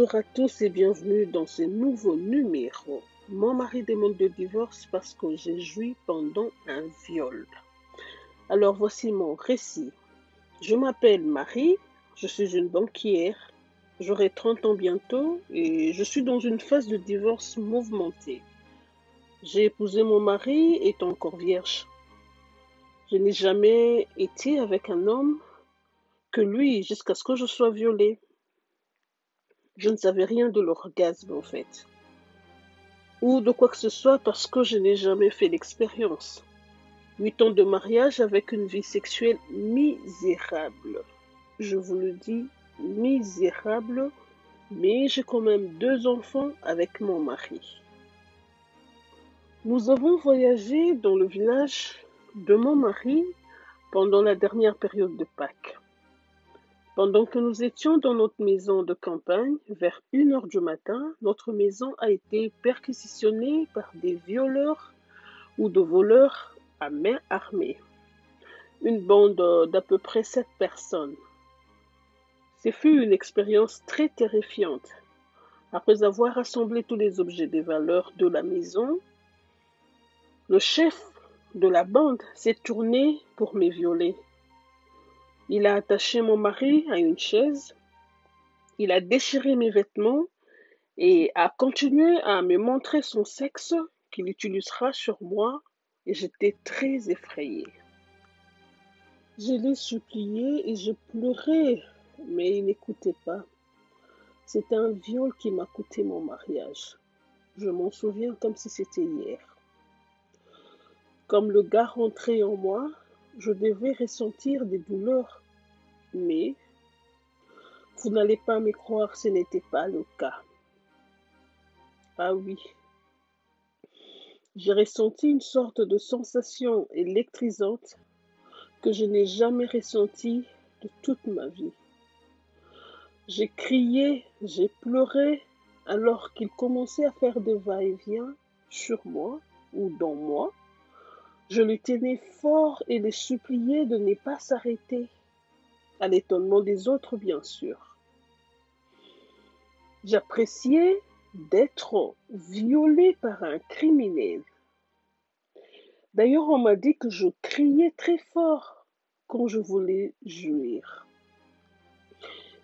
Bonjour à tous et bienvenue dans ce nouveau numéro. Mon mari demande le divorce parce que j'ai joui pendant un viol. Alors voici mon récit. Je m'appelle Marie, je suis une banquière, j'aurai 30 ans bientôt et je suis dans une phase de divorce mouvementée. J'ai épousé mon mari étant encore vierge. Je n'ai jamais été avec un homme que lui jusqu'à ce que je sois violée. Je ne savais rien de l'orgasme en fait, ou de quoi que ce soit parce que je n'ai jamais fait l'expérience. 8 ans de mariage avec une vie sexuelle misérable. Je vous le dis, misérable, mais j'ai quand même 2 enfants avec mon mari. Nous avons voyagé dans le village de mon mari pendant la dernière période de Pâques. Pendant que nous étions dans notre maison de campagne, vers 1 heure du matin, notre maison a été perquisitionnée par des violeurs ou de voleurs à main armée. Une bande d'à peu près 7 personnes. Ce fut une expérience très terrifiante. Après avoir rassemblé tous les objets de valeur de la maison, le chef de la bande s'est tourné pour me violer. Il a attaché mon mari à une chaise, il a déchiré mes vêtements et a continué à me montrer son sexe qu'il utilisera sur moi et j'étais très effrayée. Je l'ai supplié et je pleurais, mais il n'écoutait pas. C'est un viol qui m'a coûté mon mariage. Je m'en souviens comme si c'était hier. Comme le gars rentrait en moi, je devais ressentir des douleurs, mais vous n'allez pas me croire, ce n'était pas le cas. Ah oui, j'ai ressenti une sorte de sensation électrisante que je n'ai jamais ressentie de toute ma vie. J'ai crié, j'ai pleuré, alors qu'il commençait à faire des va-et-vient sur moi ou dans moi. Je le tenais fort et le suppliais de ne pas s'arrêter, à l'étonnement des autres bien sûr. J'appréciais d'être violée par un criminel. D'ailleurs, on m'a dit que je criais très fort quand je voulais jouir.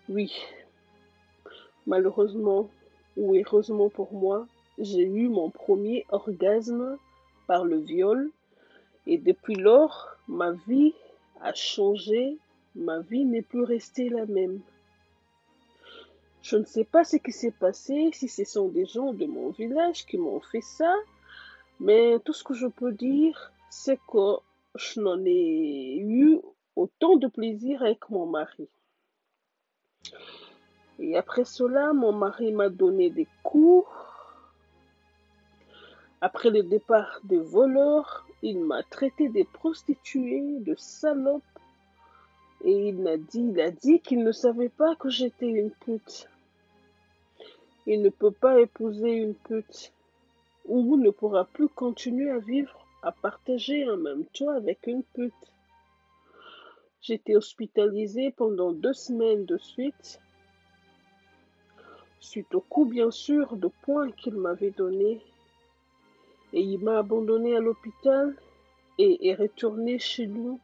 Oui, malheureusement ou heureusement pour moi, j'ai eu mon premier orgasme par le viol et depuis lors, ma vie a changé, ma vie n'est plus restée la même. Je ne sais pas ce qui s'est passé, si ce sont des gens de mon village qui m'ont fait ça, mais tout ce que je peux dire, c'est que je n'en ai eu autant de plaisir avec mon mari. Et après cela, mon mari m'a donné des coups. Après le départ des voleurs, il m'a traité de prostituée, de salope, et il a dit qu'il ne savait pas que j'étais une pute. Il ne peut pas épouser une pute, ou ne pourra plus continuer à vivre, à partager un même toit avec une pute. J'étais hospitalisée pendant 2 semaines de suite au coup bien sûr de poing qu'il m'avait donné. Et il m'a abandonnée à l'hôpital et est retourné chez nous.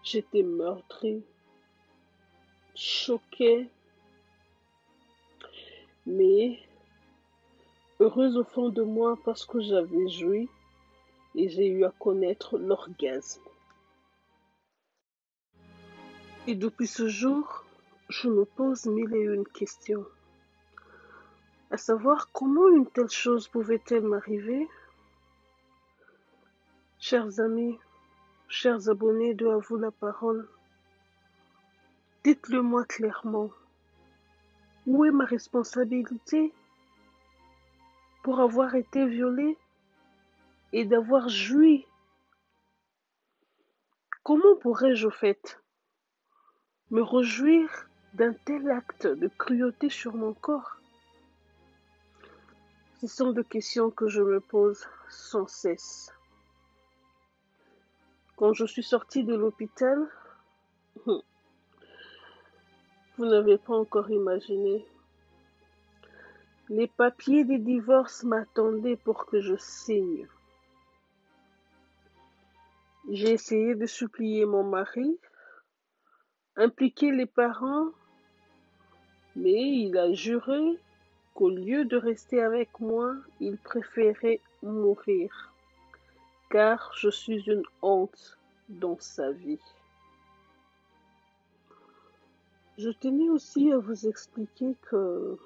J'étais meurtrie, choquée, mais heureuse au fond de moi parce que j'avais joui et j'ai eu à connaître l'orgasme. Et depuis ce jour, je me pose mille et une questions. À savoir comment une telle chose pouvait-elle m'arriver? Chers amis, chers abonnés de À vous la parole, dites-le moi clairement. Où est ma responsabilité pour avoir été violée et d'avoir joui? Comment pourrais-je au fait me réjouir d'un tel acte de cruauté sur mon corps? Ce sont des questions que je me pose sans cesse. Quand je suis sortie de l'hôpital, vous n'avez pas encore imaginé. Les papiers des divorces m'attendaient pour que je signe. J'ai essayé de supplier mon mari, impliquer les parents, mais il a juré qu'au lieu de rester avec moi, il préférait mourir, car je suis une honte dans sa vie. Je tenais aussi à vous expliquer que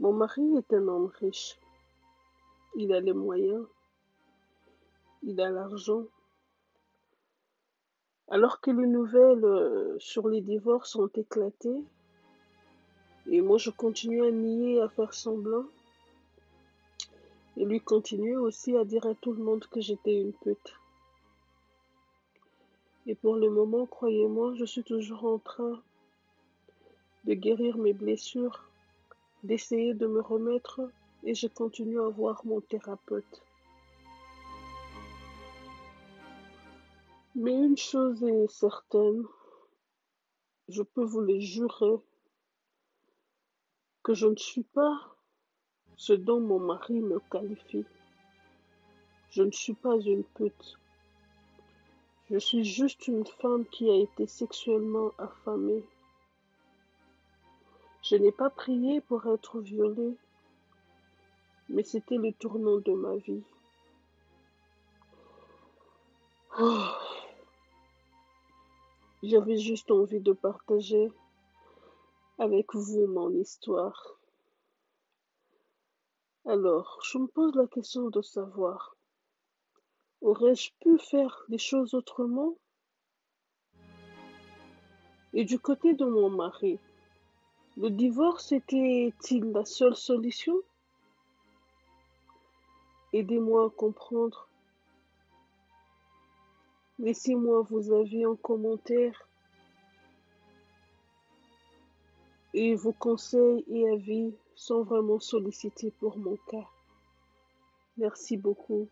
mon mari est un homme riche. Il a les moyens, il a l'argent. Alors que les nouvelles sur les divorces ont éclaté, et moi je continue à nier, à faire semblant, et lui continue aussi à dire à tout le monde que j'étais une pute. Et pour le moment, croyez-moi, je suis toujours en train de guérir mes blessures, d'essayer de me remettre, et je continue à voir mon thérapeute. Mais une chose est certaine, je peux vous le jurer, que je ne suis pas ce dont mon mari me qualifie. Je ne suis pas une pute. Je suis juste une femme qui a été sexuellement affamée. Je n'ai pas prié pour être violée, mais c'était le tournant de ma vie. Oh, j'avais juste envie de partager avec vous mon histoire. Alors, je me pose la question de savoir, aurais-je pu faire les choses autrement? Et du côté de mon mari, le divorce était-il la seule solution? Aidez-moi à comprendre. Laissez-moi vos avis en commentaire et vos conseils et avis sont vraiment sollicités pour mon cas. Merci beaucoup.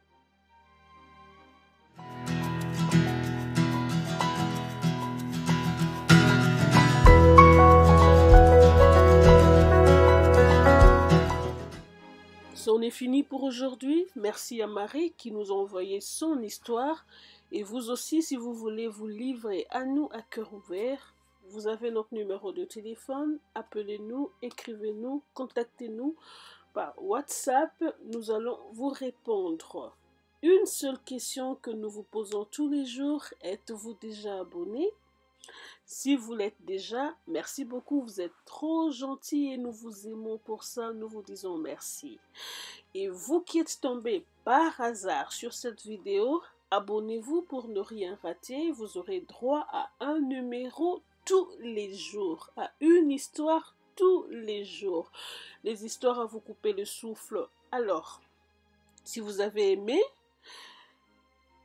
C'en est fini pour aujourd'hui. Merci à Marie qui nous a envoyé son histoire. Et vous aussi, si vous voulez vous livrer à nous à cœur ouvert, vous avez notre numéro de téléphone. Appelez-nous, écrivez-nous, contactez-nous par WhatsApp. Nous allons vous répondre. Une seule question que nous vous posons tous les jours, êtes-vous déjà abonné? Si vous l'êtes déjà, merci beaucoup, vous êtes trop gentils et nous vous aimons pour ça, nous vous disons merci. Et vous qui êtes tombé par hasard sur cette vidéo, abonnez-vous pour ne rien rater, vous aurez droit à un numéro tous les jours, à une histoire tous les jours. Les histoires à vous couper le souffle. Alors, si vous avez aimé,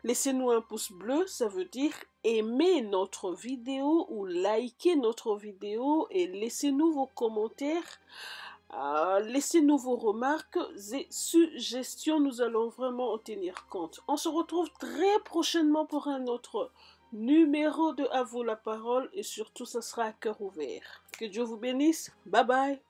laissez-nous un pouce bleu, ça veut dire aimez notre vidéo ou likez notre vidéo et laissez-nous vos commentaires, laissez-nous vos remarques et suggestions, nous allons vraiment en tenir compte. On se retrouve très prochainement pour un autre numéro de À vous la parole et surtout ça sera à cœur ouvert. Que Dieu vous bénisse, bye bye.